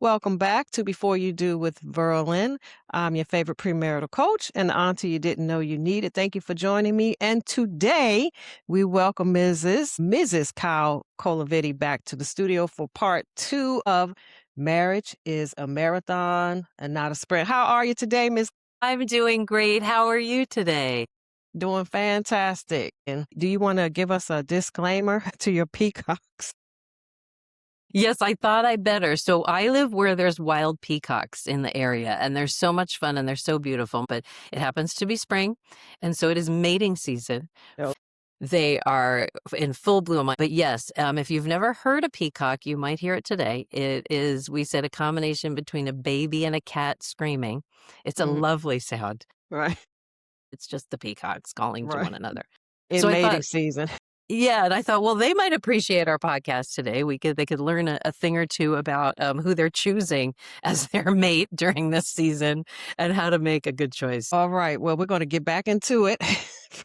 Welcome back to Before You Do with Verlyn. I'm your favorite premarital coach and the auntie you didn't know you needed. Thank you for joining me. And today we welcome Mrs. Kyle Colavitti back to the studio for part 2 of Marriage is a Marathon and Not a Sprint. How are you today, Miss? I'm doing great. How are you today? Doing fantastic. And do you want to give us a disclaimer to your peacocks? Yes, I thought I better. So I live where there's wild peacocks in the area, and they're so much fun and they're so beautiful, but it happens to be spring, and so it is mating season. No. They are in full bloom. But yes, if you've never heard a peacock, you might hear it today. It is, we said, a combination between a baby and a cat screaming. It's a lovely sound. Right, It's just the peacocks calling to right. one another. In So I mating thought, season. yeah, and I thought, well, they might appreciate our podcast today. They could learn a thing or two about who they're choosing as their mate during this season and how to make a good choice. All right. Well, we're going to get back into it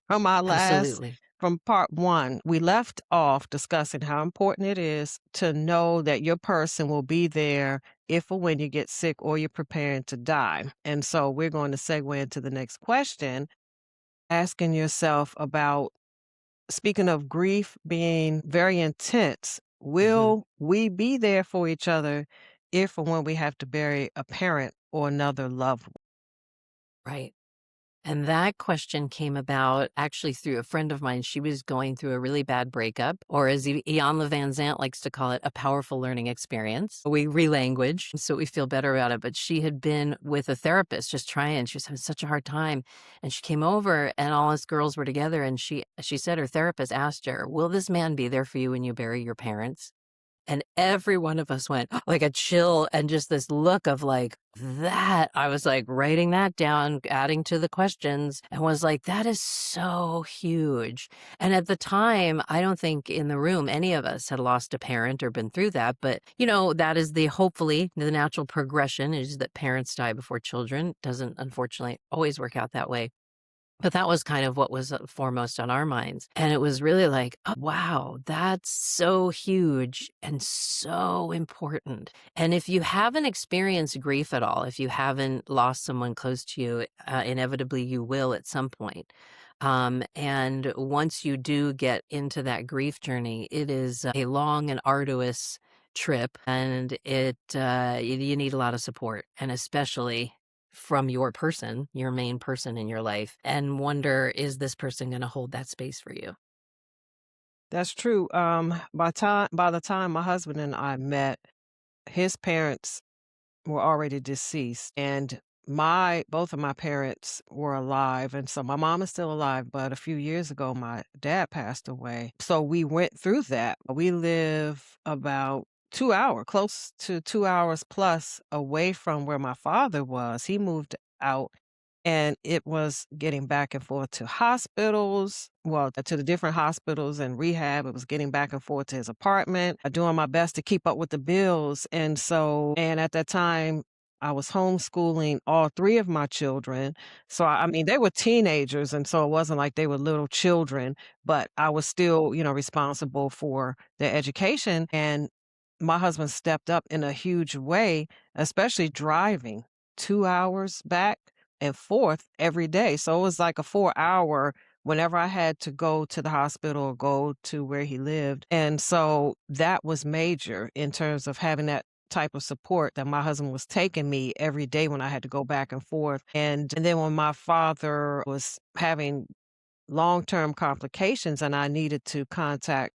Absolutely. from part 1. We left off discussing how important it is to know that your person will be there if or when you get sick or you're preparing to die. And so we're going to segue into the next question, asking yourself about, speaking of grief being very intense, Hmm. will we be there for each other if or when we have to bury a parent or another loved one? Right. And that question came about actually through a friend of mine. She was going through a really bad breakup, or as Ian Van Zant likes to call it, a powerful learning experience. We relanguage so we feel better about it. But she had been with a therapist just trying. She was having such a hard time. And she came over and all us girls were together. And she said her therapist asked her, will this man be there for you when you bury your parents? And every one of us went like a chill and just this look of like that. I was like writing that down, adding to the questions, and was like, that is so huge. And at the time, I don't think in the room any of us had lost a parent or been through that. But, that is hopefully the natural progression is that parents die before children. It doesn't unfortunately always work out that way. But that was kind of what was foremost on our minds. And it was really like, oh, wow, that's so huge and so important. And if you haven't experienced grief at all, if you haven't lost someone close to you, inevitably you will at some point. And once you do get into that grief journey, it is a long and arduous trip, and you need a lot of support, and especially from your person, your main person in your life, and wonder, is this person going to hold that space for you? That's true. By the time my husband and I met, his parents were already deceased, and my both of my parents were alive, and so my mom is still alive, but a few years ago my dad passed away. So we went through that. We live about close to 2 hours plus away from where my father was. He moved out, and it was getting back and forth to hospitals, well, to the different hospitals and rehab. It was getting back and forth to his apartment, doing my best to keep up with the bills. And at that time, I was homeschooling all 3 of my children. So, I mean, they were teenagers, and so it wasn't like they were little children, but I was still, responsible for their education. And my husband stepped up in a huge way, especially driving 2 hours back and forth every day. So it was like a 4 hour whenever I had to go to the hospital or go to where he lived. And so that was major in terms of having that type of support, that my husband was taking me every day when I had to go back and forth. And then when my father was having long-term complications and I needed to contact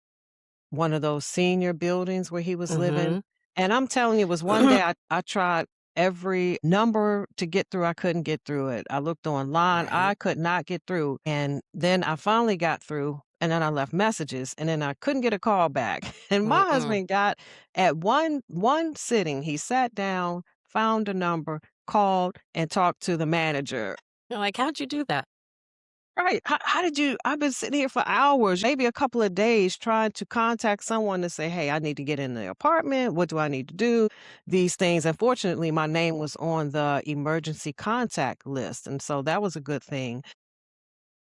one of those senior buildings where he was living. Hmm. And I'm telling you, it was one day I tried every number to get through, I couldn't get through it. I looked online, I Right. could not get through, and then I finally got through, and then I left messages, and then I couldn't get a call back. And my Mm-mm. husband got at one sitting, he sat down, found a number, called, and talked to the manager. You're like, how'd you do that? Right. How did you I've been sitting here for hours, maybe a couple of days trying to contact someone to say, "Hey, I need to get in the apartment. What do I need to do?" These things. Unfortunately, my name was on the emergency contact list, and so that was a good thing.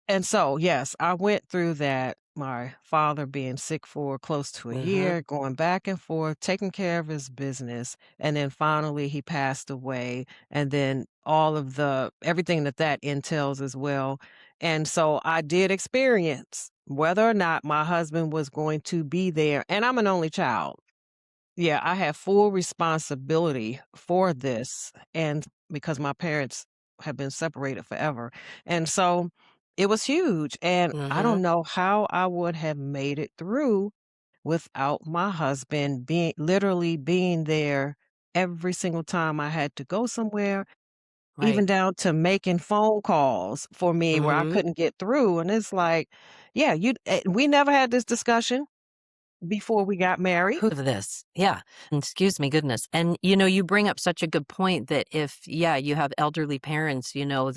And so, yes, I went through that. my father being sick for close to a Mhm. year, going back and forth, taking care of his business, and then finally he passed away, and then all of the everything that that entails as well. And so I did experience whether or not my husband was going to be there, and I'm an only child. Yeah, I have full responsibility for this, and because my parents have been separated forever. And so it was huge, and I Mhm. don't know how I would have made it through without my husband being literally being there every single time I had to go somewhere, Right. even down to making phone calls for me where I Mhm. couldn't get through. And it's like, yeah, we never had this discussion before we got married. Who of this? Yeah. Excuse me, goodness. And you bring up such a good point that if, yeah, you have elderly parents,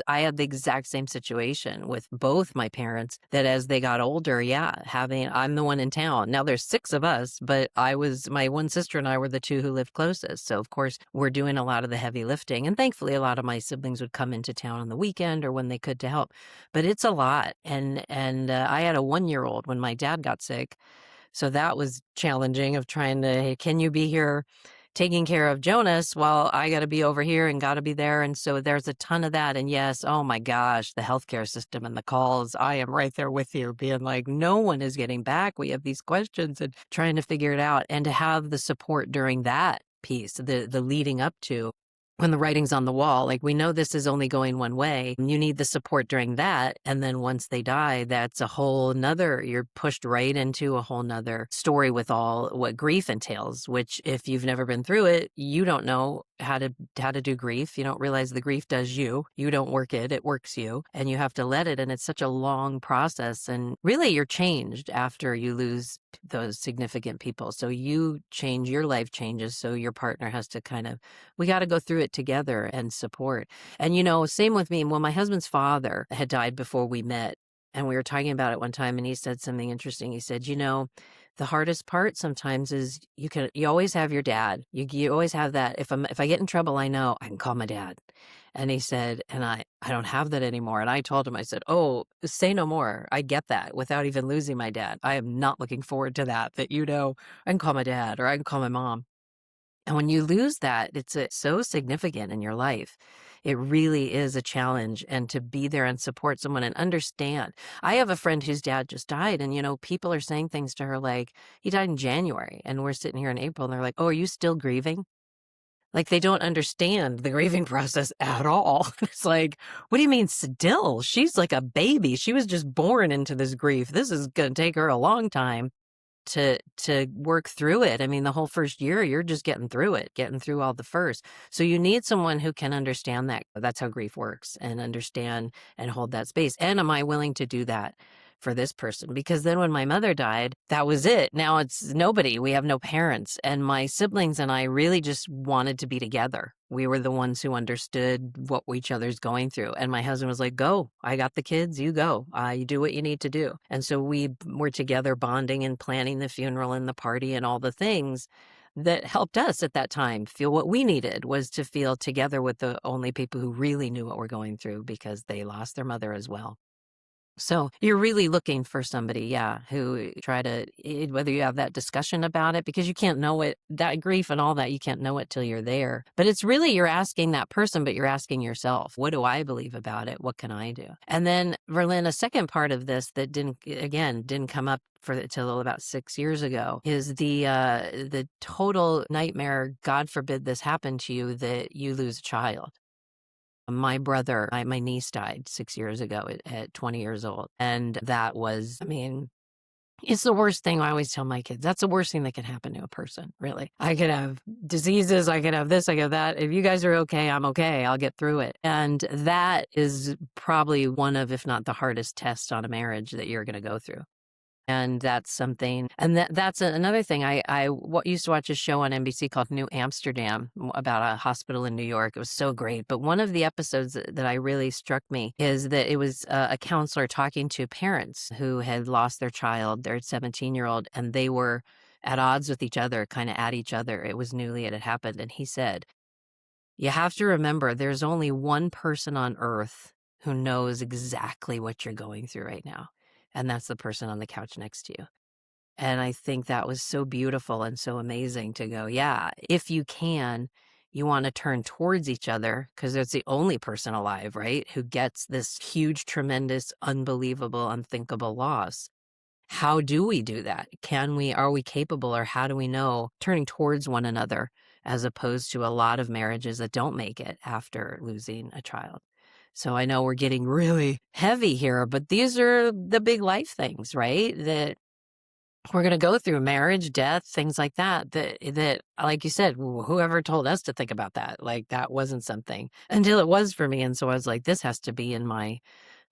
I had the exact same situation with both my parents that as they got older, yeah, I'm the one in town. Now there's six of us, but my one sister and I were the two who lived closest. So of course we're doing a lot of the heavy lifting. And thankfully a lot of my siblings would come into town on the weekend or when they could to help. But it's a lot. And I had a 1-year old when my dad got sick. So that was challenging of trying to, "Hey, can you be here taking care of Jonas while I gotta be over here and gotta be there?" And so there's a ton of that, and yes, oh my gosh, the healthcare system and the calls, I am right there with you being like, "No one is getting back, we have these questions," and trying to figure it out, and to have the support during that piece, the leading up to when the writing's on the wall, like, we know this is only going one way, and you need the support during that, and then once they die, that's a whole 'nother you're pushed right into a whole 'nother story with all what grief entails, which if you've never been through it, you don't know how to do grief, you don't realize the grief does you. You don't work it, it works you, and you have to let it, and it's such a long process, and really, you're changed after you lose those significant people, so you change, your life changes, so your partner has to kind of we gotta go through it together and support. And, same with me. When my husband's father had died before we met, and we were talking about it one time, and he said something interesting. He said, the hardest part sometimes is you always have your dad. You always have that. If I get in trouble, I know I can call my dad." And he said, and I don't have that anymore. And I told him, I said, "Oh, say no more. I get that without even losing my dad. I am not looking forward to that, I can call my dad or I can call my mom." And when you lose that, it's so significant in your life. It really is a challenge. And to be there and support someone and understand. I have a friend whose dad just died, and people are saying things to her like, "He died in January," and we're sitting here in April, and they're like, "Oh, are you still grieving?" Like they don't understand the grieving process at all. It's like, what do you mean still? She's like a baby. She was just born into this grief. This is going to take her a long time to work through it. I mean, the whole first year, you're just getting through it, getting through all the first. So you need someone who can understand that. That's how grief works and understand and hold that space. And am I willing to do that for this person? Because then when my mother died, that was it. Now it's nobody. We have no parents. And my siblings and I really just wanted to be together. We were the ones who understood what each other's going through. And my husband was like, "Go. I got the kids. You go. You do what you need to do." And so we were together bonding and planning the funeral and the party and all the things that helped us at that time feel what we needed was to feel together with the only people who really knew what we're going through because they lost their mother as well. So you're really looking for somebody, yeah, who try to whether you have that discussion about it because you can't know it, that grief and all that, you can't know it till you're there. But it's really you're asking that person, but you're asking yourself, what do I believe about it? What can I do? And then Verlyn, a second part of this that didn't come up for till about 6 years ago is the total nightmare. God forbid this happen to you that you lose a child. My niece died 6 years ago at 20 years old. And that was, I mean, it's the worst thing. I always tell my kids, that's the worst thing that can happen to a person, really. I could have diseases, I could have this, I could have that. If you guys are okay, I'm okay. I'll get through it. And that is probably one of, if not the hardest tests on a marriage that you're going to go through. And that's something and that's another thing. I used to watch a show on NBC called New Amsterdam about a hospital in New York. It was so great. But one of the episodes that I really struck me is that it was a counselor talking to parents who had lost their child, their 17-year-old, and they were at odds with each other, kind of at each other. It was newly it had happened. And he said, "You have to remember there's only one person on earth who knows exactly what you're going through right now. and that's the person on the couch next to you. And I think that was so beautiful and so amazing to go, yeah, if you can, you want to turn towards each other because it's the only person alive, right? Who gets this huge, tremendous, unbelievable, unthinkable loss. How do we do that? Are we capable, or how do we know turning towards one another as opposed to a lot of marriages that don't make it after losing a child? So I know we're getting really heavy here, but these are the big life things, right? That we're going to go through: marriage, death, things like that, that, like you said, whoever told us to think about that, like that wasn't something until it was for me. And so I was like, this has to be in my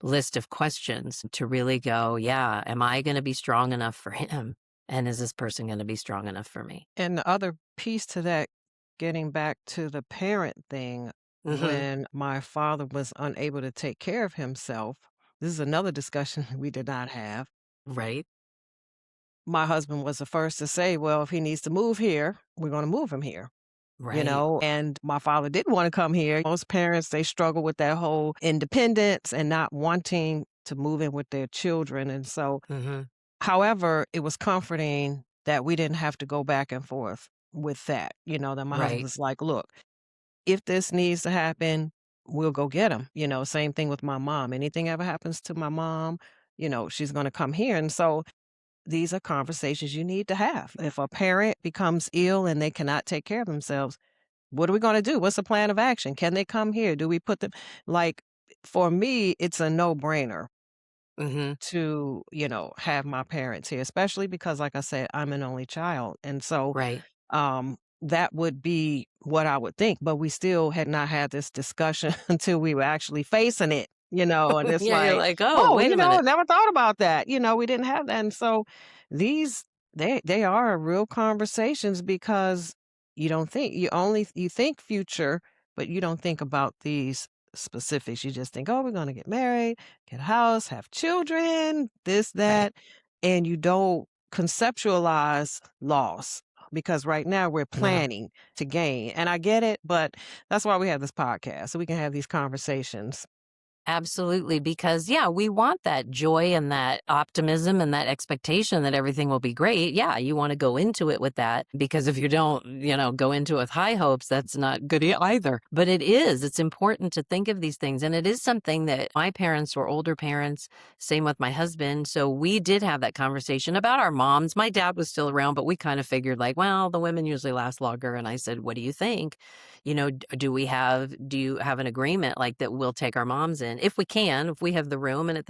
list of questions to really go, yeah, am I going to be strong enough for him? And is this person going to be strong enough for me? And the other piece to that, getting back to the parent thing, Hmm. when my father was unable to take care of himself, this is another discussion we did not have. Right. My husband was the first to say, "Well, if he needs to move here, we're gonna move him here." Right. And my father didn't wanna come here. Most parents, they struggle with that whole independence and not wanting to move in with their children, and so Hmm. however, it was comforting that we didn't have to go back and forth with that, that my husband Right. was like, "Look, if this needs to happen, we'll go get him." Same thing with my mom. Anything ever happens to my mom, she's gonna come here, and so these are conversations you need to have. If a parent becomes ill and they cannot take care of themselves, what are we gonna do? What's the plan of action? Can they come here? Do we put them like, for me, it's a no-brainer Hmm. to, have my parents here, especially because, like I said, I'm an only child, and so, Right. that would be what I would think, but we still had not had this discussion until we were actually facing it, and it's Yeah. You're like, like, oh, "Oh, wait a I minute. never thought about that." We didn't have that, and so these they are real conversations because you think future, but you don't think about these specifics. You just think, "Oh, we're gonna get married, get a house, have children, this, Right. that," and you don't conceptualize loss because right now we're No. planning to gain. And I get it, but that's why we have this podcast so we can have these conversations. Absolutely, because yeah, we want that joy and that optimism and that expectation that everything will be great. Yeah, you want to go into it with that because if you don't, go into it with high hopes, that's not good either. But it's important to think of these things. And it is something that my parents were older parents, same with my husband. So we did have that conversation about our moms. My dad was still around, but we kind of figured like, well, the women usually last longer. And I said, what do you think? Do you have an agreement like that we'll take our moms in if we can, if we have the room? And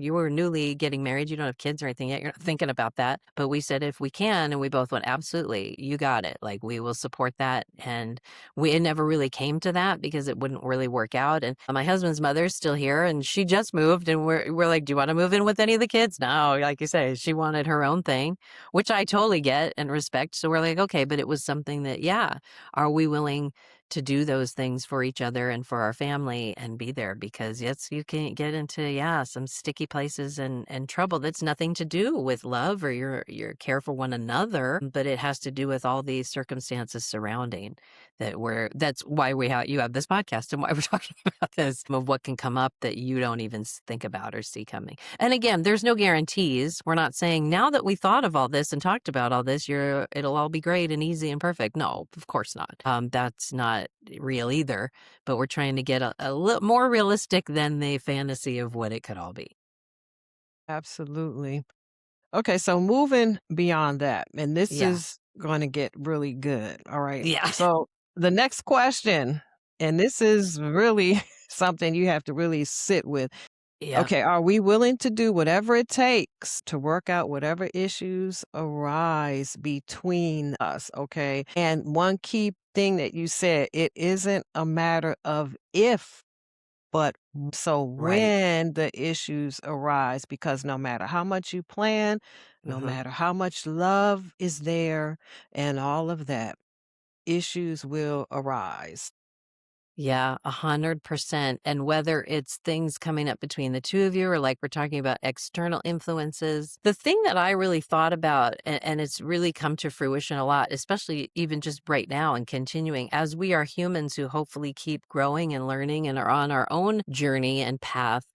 you were newly getting married, you don't have kids or anything yet, you're not thinking about that. But we said if we can, and we both went, absolutely, you got it. Like we will support that. And it never really came to that because it wouldn't really work out. And my husband's mother's still here and she just moved and we're like, do you want to move in with any of the kids? No, like you say, she wanted her own thing, which I totally get and respect. So we're like, okay, but it was something that, yeah, are we willing to do those things for each other and for our family and be there? Because yes, you can get into, yeah, some sticky places and trouble that's nothing to do with love or your care for one another, but it has to do with all these circumstances surrounding that's why you have this podcast and why we're talking about this, of what can come up that you don't even think about or see coming. And again, there's no guarantees. We're not saying now that we thought of all this and talked about all this, it'll all be great and easy and perfect. No, of course not. That's not real either. But we're trying to get a little more realistic than the fantasy of what it could all be. Absolutely. Okay, so moving beyond that, and this Yeah. is going to get really good. All right. Yeah. So the next question, and this is really something you have to really sit with. Yeah. Okay, are we willing to do whatever it takes to work out whatever issues arise between us? Okay. And one key thing that you said, it isn't a matter of if, but so Right. when the issues arise, because no matter how much you plan, no Hmm. matter how much love is there, and all of that, issues will arise. Yeah, 100%. And whether it's things coming up between the two of you or like we're talking about external influences, the thing that I really thought about, and it's really come to fruition a lot, especially even just right now and continuing as we are humans who hopefully keep growing and learning and are on our own journey and path.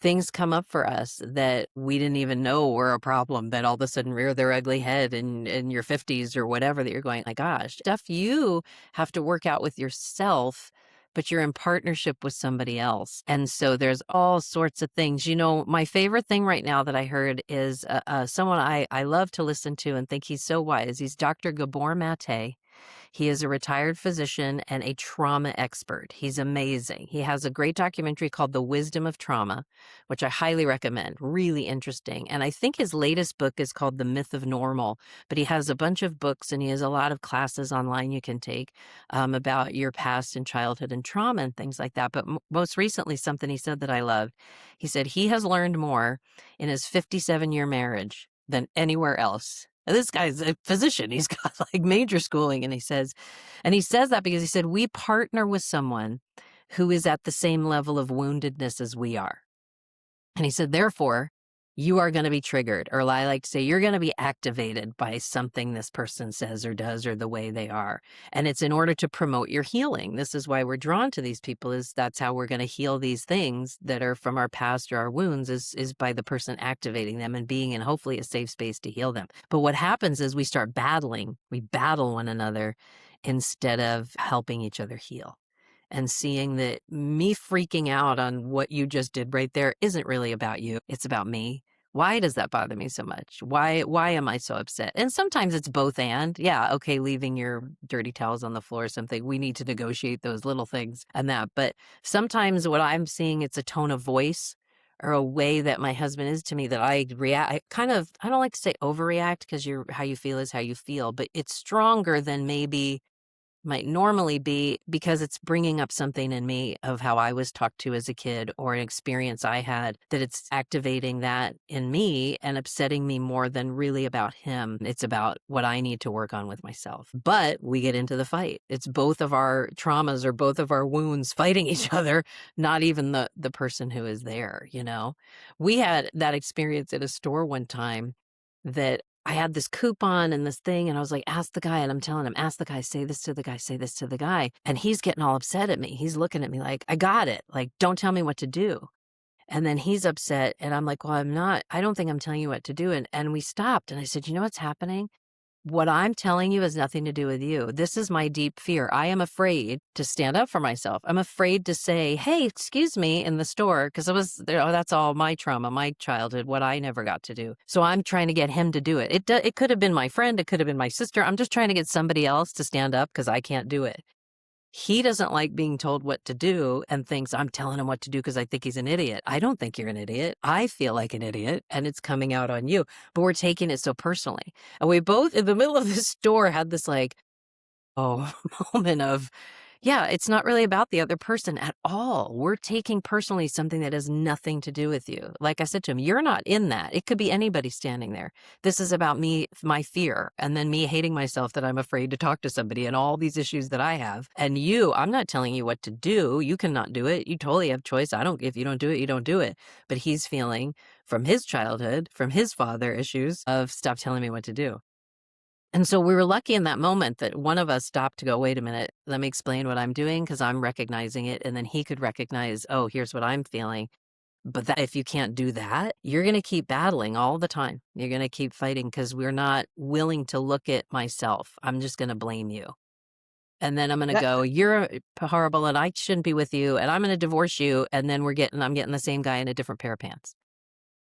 things come up for us that we didn't even know were a problem that all of a sudden rear their ugly head in your 50s or whatever that you're going, my gosh, stuff you have to work out with yourself, but you're in partnership with somebody else. And so there's all sorts of things. My favorite thing right now that I heard is someone I love to listen to and think he's so wise. He's Dr. Gabor Mate. He is a retired physician and a trauma expert. He's amazing. He has a great documentary called The Wisdom of Trauma, which I highly recommend. Really interesting. And I think his latest book is called The Myth of Normal, but he has a bunch of books and he has a lot of classes online you can take about your past and childhood and trauma and things like that. But most recently, something he said that I loved, he said he has learned more in his 57-year marriage than anywhere else. And this guy's a physician. He's got like major schooling. And he says that because he said, we partner with someone who is at the same level of woundedness as we are. And he said, therefore, you are going to be triggered, or I like to say, you're going to be activated by something this person says or does or the way they are. And it's in order to promote your healing. This is why we're drawn to these people, is that's how we're going to heal these things that are from our past or our wounds is by the person activating them and being in hopefully a safe space to heal them. But what happens is we start battling. We battle one another instead of helping each other heal and seeing that me freaking out on what you just did right there isn't really about you. It's about me. Why does that bother me so much? Why am I so upset? And sometimes it's both and. Yeah, okay, leaving your dirty towels on the floor or something. We need to negotiate those little things and that. But sometimes what I'm seeing, it's a tone of voice or a way that my husband is to me that I react. I don't like to say overreact because how you feel is how you feel, but it's stronger than maybe might normally be because it's bringing up something in me of how I was talked to as a kid or an experience I had, that it's activating that in me and upsetting me more than really about him. It's about what I need to work on with myself. But we get into the fight. It's both of our traumas or both of our wounds fighting each other, not even the person who is there. We had that experience at a store one time that I had this coupon and this thing, and I was like, ask the guy. And I'm telling him, ask the guy, say this to the guy, say this to the guy. And he's getting all upset at me. He's looking at me like, I got it. Like, don't tell me what to do. And then he's upset. And I'm like, well, I don't think I'm telling you what to do. And we stopped. And I said, you know what's happening? What I'm telling you has nothing to do with you. This is my deep fear. I am afraid to stand up for myself. I'm afraid to say, hey, excuse me, in the store, because I was there. Oh, that's all my trauma, my childhood, what I never got to do. So I'm trying to get him to do it. It could have been my friend. It could have been my sister. I'm just trying to get somebody else to stand up because I can't do it. He doesn't like being told what to do and thinks I'm telling him what to do because I think he's an idiot. I don't think you're an idiot. I feel like an idiot and it's coming out on you. But we're taking it so personally. And we both, in the middle of this store, had this like, oh, moment of, yeah, it's not really about the other person at all. We're taking personally something that has nothing to do with you. Like I said to him, you're not in that. It could be anybody standing there. This is about me, my fear, and then me hating myself that I'm afraid to talk to somebody and all these issues that I have. And I'm not telling you what to do. You cannot do it. You totally have choice. If you don't do it, you don't do it. But he's feeling from his childhood, from his father issues of stop telling me what to do. And so we were lucky in that moment that one of us stopped to go, wait a minute, let me explain what I'm doing because I'm recognizing it. And then he could recognize, oh, here's what I'm feeling. But if you can't do that, you're going to keep battling all the time. You're going to keep fighting because we're not willing to look at myself. I'm just going to blame you. And then I'm going to That go, you're horrible and I shouldn't be with you. And I'm going to divorce you. And then I'm getting the same guy in a different pair of pants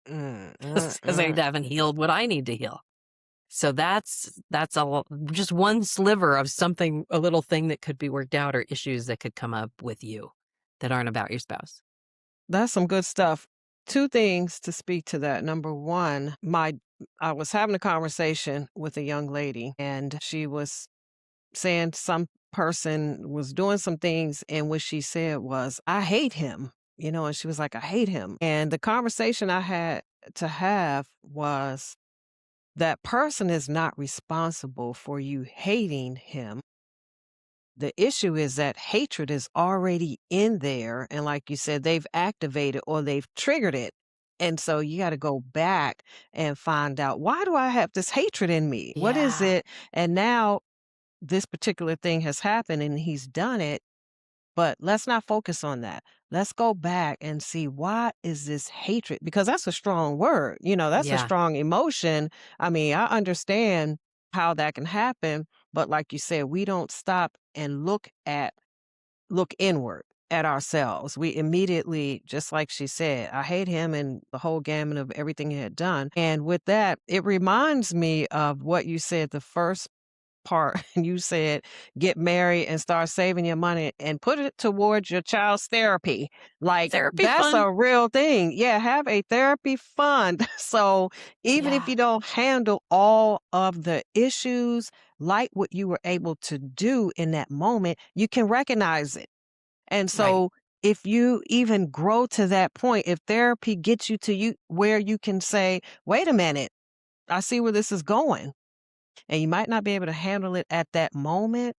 mm, mm, because I mm. haven't healed what I need to heal. So that's just one sliver of something, a little thing that could be worked out or issues that could come up with you that aren't about your spouse. That's some good stuff. 2 things to speak to that. Number 1, I was having a conversation with a young lady, and she was saying some person was doing some things, and what she said was, "I hate him," and she was like, "I hate him." And the conversation I had to have was, that person is not responsible for you hating him. The issue is that hatred is already in there, and like you said, they've activated or they've triggered it. And so you gotta go back and find out, "Why do I have this hatred in me? What is Yeah. it?" And now this particular thing has happened and he's done it. But let's not focus on that. Let's go back and see, why is this hatred? Because that's a strong word, that's a Yeah. strong emotion. I mean, I understand how that can happen, but like you said, we don't stop and look inward at ourselves. We immediately, just like she said, I hate him and the whole gamut of everything he had done. And with that, it reminds me of what you said the first part. You said, get married and start saving your money and put it towards your child's therapy. Like, Therapy that's fund. a real thing. Yeah, have a therapy fund. So even if Yeah. you don't handle all of the issues, like what you were able to do in that moment, you can recognize it. And Right. so if you even grow to that point, if therapy gets you to you where you can say, wait a minute, I see where this is going. And you might not be able to handle it at that moment,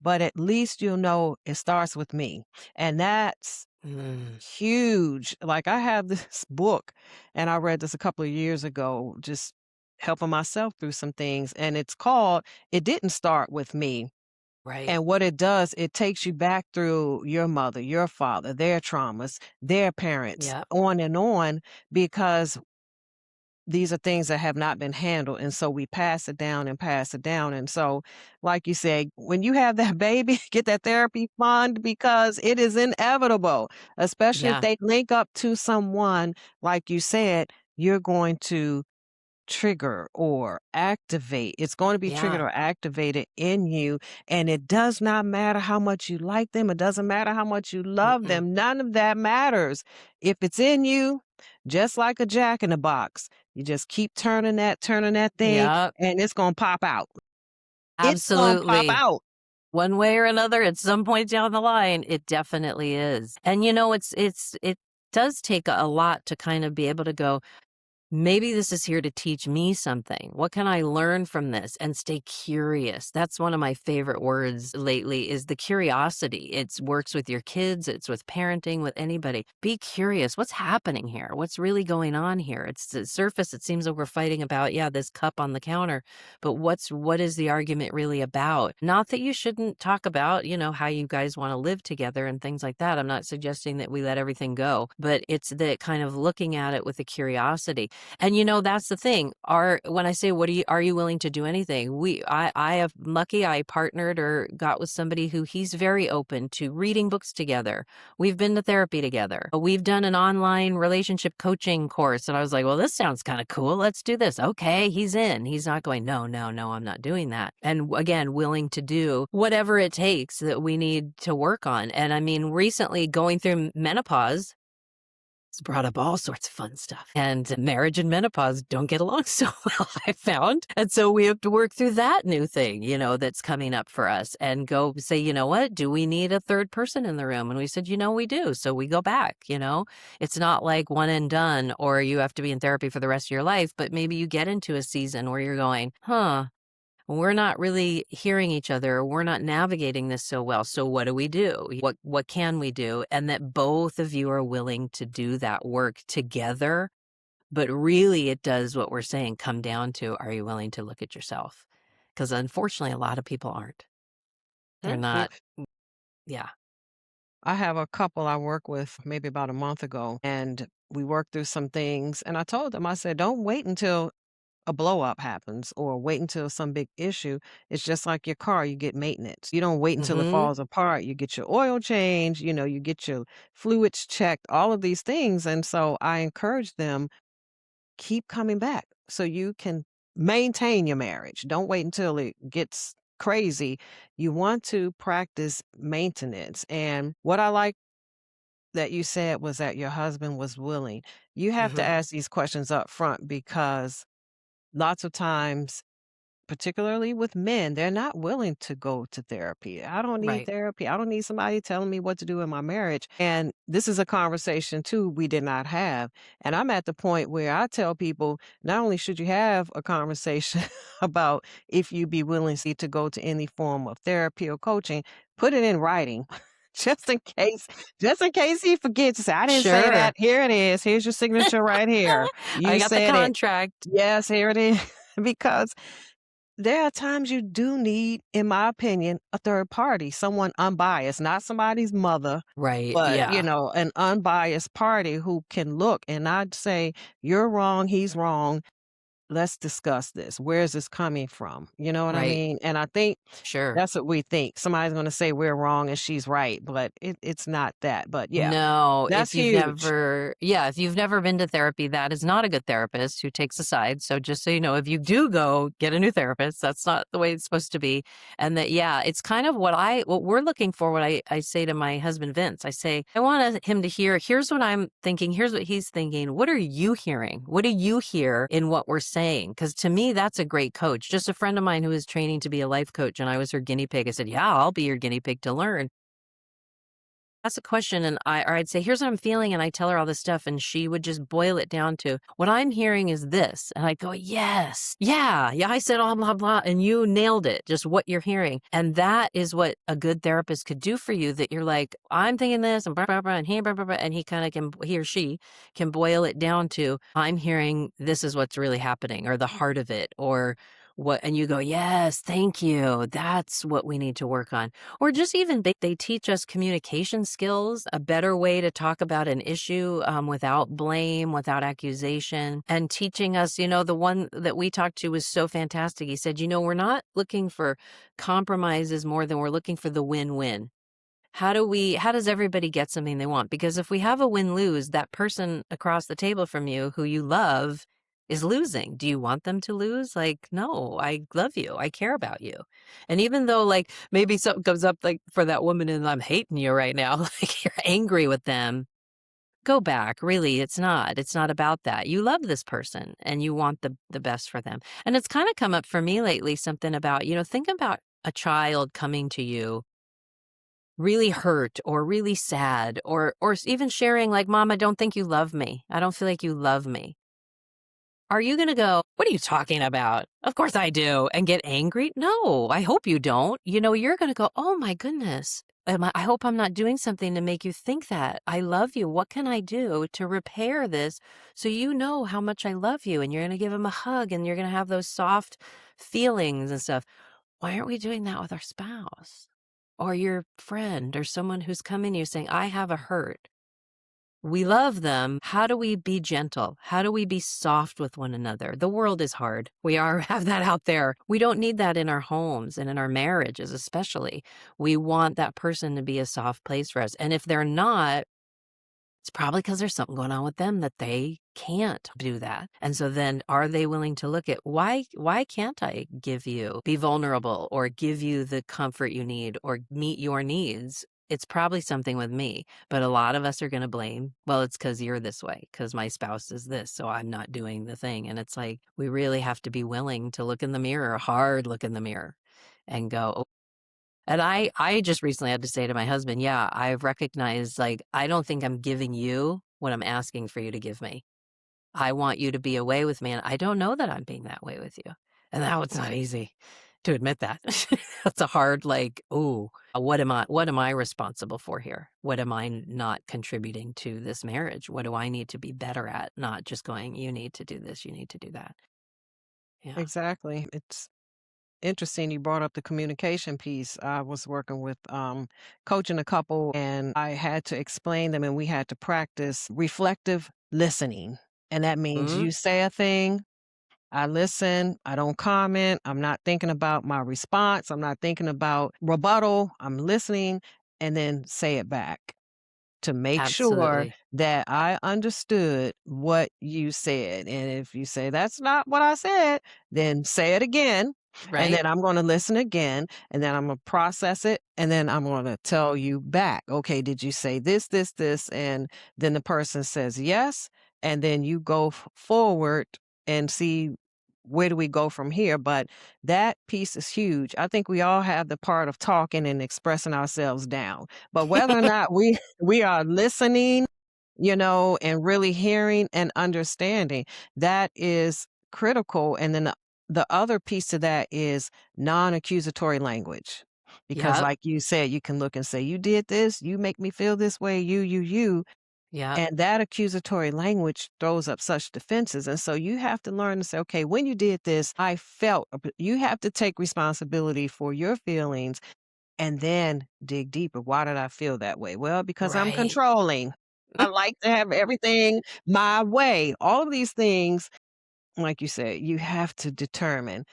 but at least you'll know it starts with me. And that's Mm, huge. Like, I have this book, and I read this a couple of years ago, just helping myself through some things. And it's called It Didn't Start With Me. right. And what it does, it takes you back through your mother, your father, their traumas, their parents, Yep. on, because these are things that have not been handled, and so we pass it down and pass it down. And so, like you say, when you have that baby, get that therapy fund, because it is inevitable, especially if Yeah. they link up to someone, like you said, you're going to trigger or activate. It's going to be triggered Yeah. or activated in you. And it does not matter how much you like them. It doesn't matter how much you love Mm-mm. them. None of that matters. If it's in you, just like a jack in the box, you just keep turning that thing, Yep. and it's going to pop out. It's going to pop Absolutely. out. One way or another, at some point down the line, it definitely is. And, you know, it does take a lot to kind of be able to go, maybe this is here to teach me something. What can I learn from this? And stay curious. That's one of my favorite words lately is the curiosity. It works with your kids, it's with parenting, with anybody. Be curious. What's happening here? What's really going on here? It's the surface. It seems like we're fighting about, yeah, this cup on the counter, but what is the argument really about? Not that you shouldn't talk about, how you guys want to live together and things like that. I'm not suggesting that we let everything go, but it's the kind of looking at it with a curiosity. And that's the thing. When I say, what are you willing to do anything? I have lucky I partnered or got with somebody who he's very open to reading books together. We've been to therapy together. We've done an online relationship coaching course. And I was like, well, this sounds kind of cool. Let's do this. Okay. He's in. He's not going, no, no, no, I'm not doing that. And again, willing to do whatever it takes that we need to work on. And I mean, recently going through menopause, it's brought up all sorts of fun stuff. And marriage and menopause don't get along so well, I found. And so we have to work through that new thing, that's coming up for us and go say, you know what? Do we need a third person in the room? And we said, we do. So we go back. It's not like one and done, or you have to be in therapy for the rest of your life, but maybe you get into a season where you're going, we're not really hearing each other. We're not navigating this so well. So what do we do? What can we do? And that both of you are willing to do that work together. But really it does what we're saying come down to, are you willing to look at yourself? Because unfortunately a lot of people aren't. They're Mm, not. Yeah. I have a couple I work with maybe about a month ago, and we worked through some things. And I told them, I said, don't wait until a blow up happens or wait until some big issue. It's just like your car, you get maintenance. You don't wait until it Mm-hmm. falls apart. You get your oil change, you get your fluids checked, all of these things. And so I encourage them, keep coming back so you can maintain your marriage. Don't wait until it gets crazy. You want to practice maintenance. And what I like that you said was that your husband was willing. You have to Mm-hmm. ask these questions up front, because lots of times, particularly with men, they're not willing to go to therapy. I don't need Right. therapy. I don't need somebody telling me what to do in my marriage. And this is a conversation too we did not have. And I'm at the point where I tell people, not only should you have a conversation about if you be willing to go to any form of therapy or coaching, put it in writing. Just in case, just in case he forgets. Say, I didn't say Sure. that. Here it is. Here's your signature right here. I You got the said it. contract. Yes, here it is. Because there are times you do need, in my opinion, a third party, someone unbiased, not somebody's mother, Right, but, yeah, an unbiased party who can look and not say, "You're wrong, he's wrong. Let's discuss this. Where is this coming from?" You know what I right, mean? And I think sure. that's what we think. Somebody's gonna say we're wrong and she's right, but it's not that. But yeah, No, that's huge. if you've never been to therapy, that is not a good therapist who takes a side. So just so you know, if you do go get a new therapist, that's not the way it's supposed to be. And that, yeah, it's kind of what we're looking for. What I say to my husband, Vince, I say, I want him to hear, here's what I'm thinking. Here's what he's thinking. What are you hearing? What do you hear in what we're saying? Because to me, that's a great coach. Just a friend of mine who is training to be a life coach, and I was her guinea pig. I said, yeah, I'll be your guinea pig to learn. Ask a question and I'd say, "Here's what I'm feeling," and I tell her all this stuff, and she would just boil it down to, "What I'm hearing is this," and I'd go, "Yes, yeah, yeah, I said all blah, blah, and you nailed it, just what you're hearing," and that is what a good therapist could do for you, that you're like, "I'm thinking this, and blah, blah, blah, and he blah, blah, blah," and he or she can boil it down to, "I'm hearing this is what's really happening," or the heart of it, or what, and you go, "Yes, thank you, that's what we need to work on." Or just even they teach us communication skills, a better way to talk about an issue without blame, without accusation, and teaching us, the one that we talked to was so fantastic. He said, we're not looking for compromises more than we're looking for the win-win. How does everybody get something they want? Because if we have a win-lose, that person across the table from you who you love is losing. Do you want them to lose? Like, no, I love you. I care about you. And even though like maybe something comes up like for that woman and I'm hating you right now, like you're angry with them, go back. Really, it's not about that. You love this person and you want the best for them. And it's kind of come up for me lately, something about, think about a child coming to you really hurt or really sad or even sharing like, "Mom, I don't think you love me. I don't feel like you love me." Are you gonna go, "What are you talking about? Of course I do," and get angry? No, I hope you don't. You're gonna go, "Oh my goodness. I hope I'm not doing something to make you think that. I love you. What can I do to repair this so you know how much I love you?" And you're gonna give him a hug and you're gonna have those soft feelings and stuff. Why aren't we doing that with our spouse or your friend or someone who's coming to you saying, "I have a hurt"? We love them. How do we be gentle? How do we be soft with one another? The world is hard. We are have that out there. We don't need that in our homes and in our marriages, especially. We want that person to be a soft place for us. And if they're not, it's probably because there's something going on with them that they can't do that. And so then are they willing to look at why can't I be vulnerable or give you the comfort you need or meet your needs? It's probably something with me, but a lot of us are going to blame, well, it's because you're this way, because my spouse is this, so I'm not doing the thing. And it's like, we really have to be willing to look in the mirror, hard look in the mirror and go, and I just recently had to say to my husband, "Yeah, I've recognized, like, I don't think I'm giving you what I'm asking for you to give me. I want you to be away with me, and I don't know that I'm being that way with you." And now it's not easy to admit that. That's a hard, like, "Ooh, what am I responsible for here? What am I not contributing to this marriage? What do I need to be better at?" Not just going, "You need to do this, you need to do that." Yeah. Exactly. It's interesting you brought up the communication piece. I was working with coaching a couple and I had to explain them and we had to practice reflective listening. And that means Mhm. you say a thing, I listen, I don't comment, I'm not thinking about my response, I'm not thinking about rebuttal, I'm listening and then say it back to make sure Absolutely. that I understood what you said. And if you say, "That's not what I said," then say it again. And Right? then I'm going to listen again. And then I'm going to process it. And then I'm going to tell you back, "Okay, did you say this, this, this?" And then the person says yes. And then you go forward and see where do we go from here. But that piece is huge. I think we all have the part of talking and expressing ourselves down. But whether or not we are listening, and really hearing and understanding, that is critical. And then the other piece to that is non-accusatory language. Because Yep. like you said, you can look and say, "You did this, you make me feel this way, you." Yep. And that accusatory language throws up such defenses. And so you have to learn to say, okay, when you did this, I felt, you have to take responsibility for your feelings and then dig deeper. Why did I feel that way? Well, because I'm Right. controlling. I like to have everything my way. All of these things, like you said, you have to determine,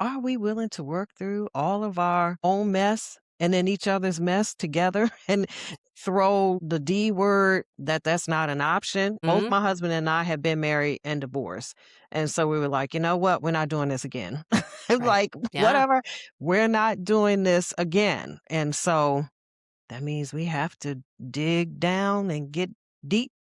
are we willing to work through all of our own mess and then each other's mess together and throw the D word that's not an option? Both Mhm. my husband and I have been married and divorced. And so we were like, you know what? We're not doing this again. Right. Like, Yeah. whatever, we're not doing this again. And so that means we have to dig down and get deep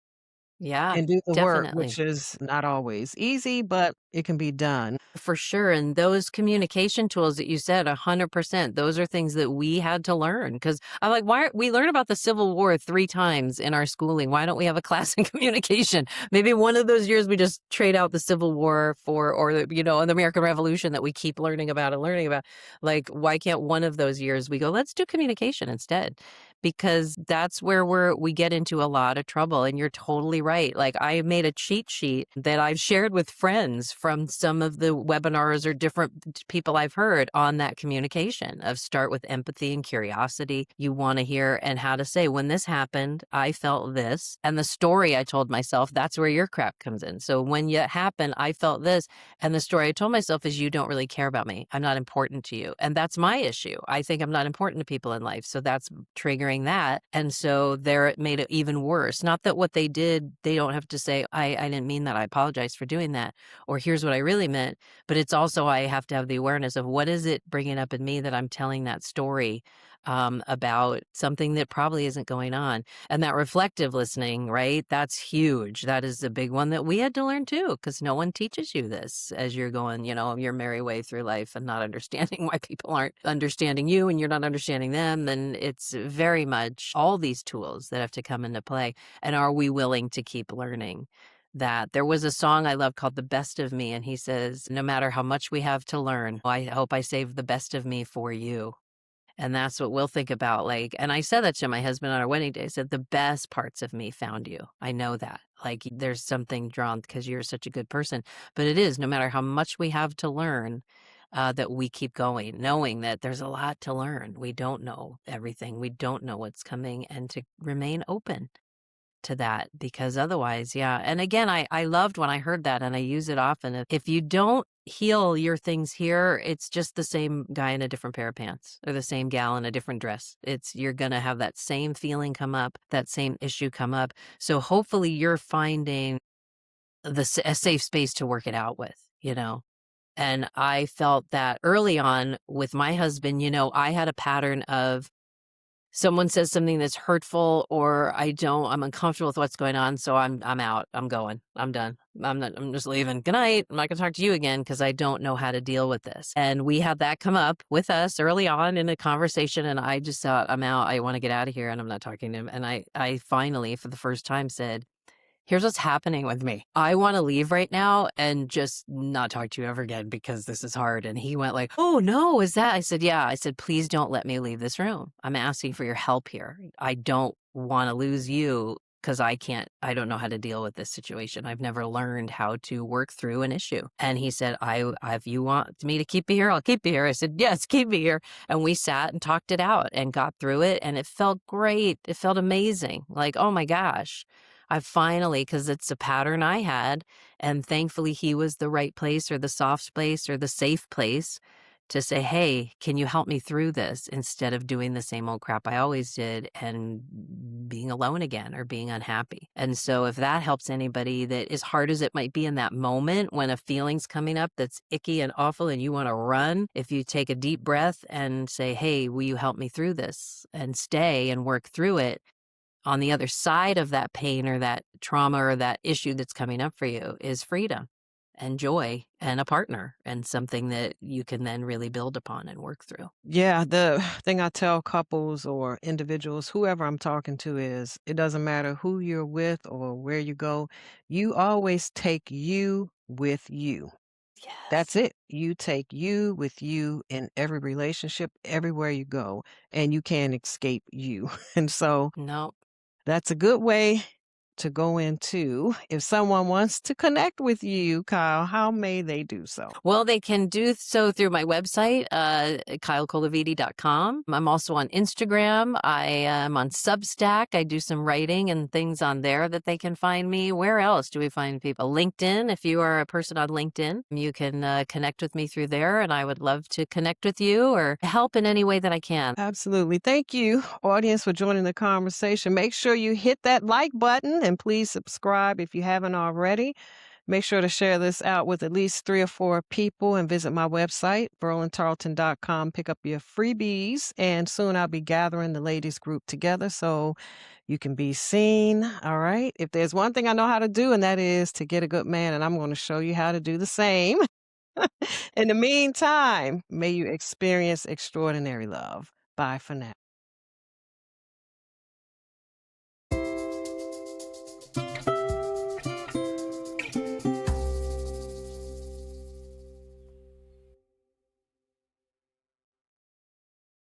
Yeah. and do the work, Definitely. which is not always easy, but it can be done. For sure, and those communication tools that you said, 100%, those are things that we had to learn. Because 'cause I'm like, "Why we learn about the Civil War 3 times in our schooling, why don't we have a class in communication?" Maybe one of those years we just trade out the Civil War for or the the American Revolution that we keep learning about and learning about. Like, why can't one of those years we go, "Let's do communication instead?" Because that's where we get into a lot of trouble, and you're totally right. Like, I made a cheat sheet that I've shared with friends from some of the webinars or different people I've heard on that communication of start with empathy and curiosity. You wanna hear and how to say, "When this happened, I felt this," and the story I told myself, that's where your crap comes in. So, when it happened, I felt this, and the story I told myself is, "You don't really care about me. I'm not important to you." And that's my issue. I think I'm not important to people in life, so that's triggering that, and so there it made it even worse. Not that what they did, they don't have to say, I didn't mean that, I apologize for doing that," or "Here's what I really meant," but it's also I have to have the awareness of what is it bringing up in me that I'm telling that story, about something that probably isn't going on, and that reflective listening, right? That's huge. That is a big one that we had to learn too, because no one teaches you this as you're going, your merry way through life and not understanding why people aren't understanding you and you're not understanding them. And it's very much all these tools that have to come into play. And are we willing to keep learning? That there was a song I love called The Best of Me, and he says, "No matter how much we have to learn, I hope I save the best of me for you." And that's what we'll think about, like and I said that to my husband on our wedding day. I said, "The best parts of me found you. I know that. Like, there's something drawn because 'cause you're such a good person." But it is, no matter how much we have to learn, that we keep going, knowing that there's a lot to learn. We don't know everything. We don't know what's coming, and to remain open to that because otherwise, yeah. And again, I loved when I heard that and I use it often. If you don't heal your things here, it's just the same guy in a different pair of pants or the same gal in a different dress. It's you're going to have that same feeling come up, that same issue come up. So hopefully you're finding a safe space to work it out with. And I felt that early on with my husband, I had a pattern of someone says something that's hurtful or I'm uncomfortable with what's going on, so I'm out. I'm going. I'm done. I'm just leaving. Good night. I'm not gonna talk to you again because I don't know how to deal with this. And we had that come up with us early on in a conversation and I just thought, I'm out. I want to get out of here and I'm not talking to him. And I finally for the first time said, "Here's what's happening with me. I wanna leave right now and just not talk to you ever again because this is hard." And he went like, "Oh, no, is that?" I said, "Yeah." I said, "Please don't let me leave this room. I'm asking for your help here. I don't wanna lose you because I don't know how to deal with this situation. I've never learned how to work through an issue." And he said, If you want me to keep you here, I'll keep you here." I said, "Yes, keep me here." And we sat and talked it out and got through it, and it felt great. It felt amazing. Like, "Oh my gosh." I finally, because it's a pattern I had, and thankfully he was the right place or the soft space or the safe place to say, "Hey, can you help me through this?" Instead of doing the same old crap I always did and being alone again or being unhappy. And so if that helps anybody that as hard as it might be in that moment when a feeling's coming up that's icky and awful and you want to run, if you take a deep breath and say, "Hey, will you help me through this?" and stay and work through it, on the other side of that pain or that trauma or that issue that's coming up for you is freedom and joy and a partner and something that you can then really build upon and work through. Yeah, the thing I tell couples or individuals, whoever I'm talking to, is it doesn't matter who you're with or where you go, you always take you with you. That's Yes. it. You take you with you in every relationship, everywhere you go, and you can't escape you. And so No. that's a good way to go into. If someone wants to connect with you, Kyle, how may they do so? Well, they can do so through my website, kylecolavidi.com. I'm also on Instagram. I am on Substack. I do some writing and things on there that they can find me. Where else do we find people? LinkedIn. If you are a person on LinkedIn, you can connect with me through there, and I would love to connect with you or help in any way that I can. Absolutely. Thank you, audience, for joining the conversation. Make sure you hit that like button and please subscribe if you haven't already. Make sure to share this out with at least 3 or 4 people and visit my website, verlyntarleton.com. Pick up your freebies. And soon I'll be gathering the ladies group together so you can be seen. All right. If there's one thing I know how to do, and that is to get a good man, and I'm going to show you how to do the same. In the meantime, may you experience extraordinary love. Bye for now.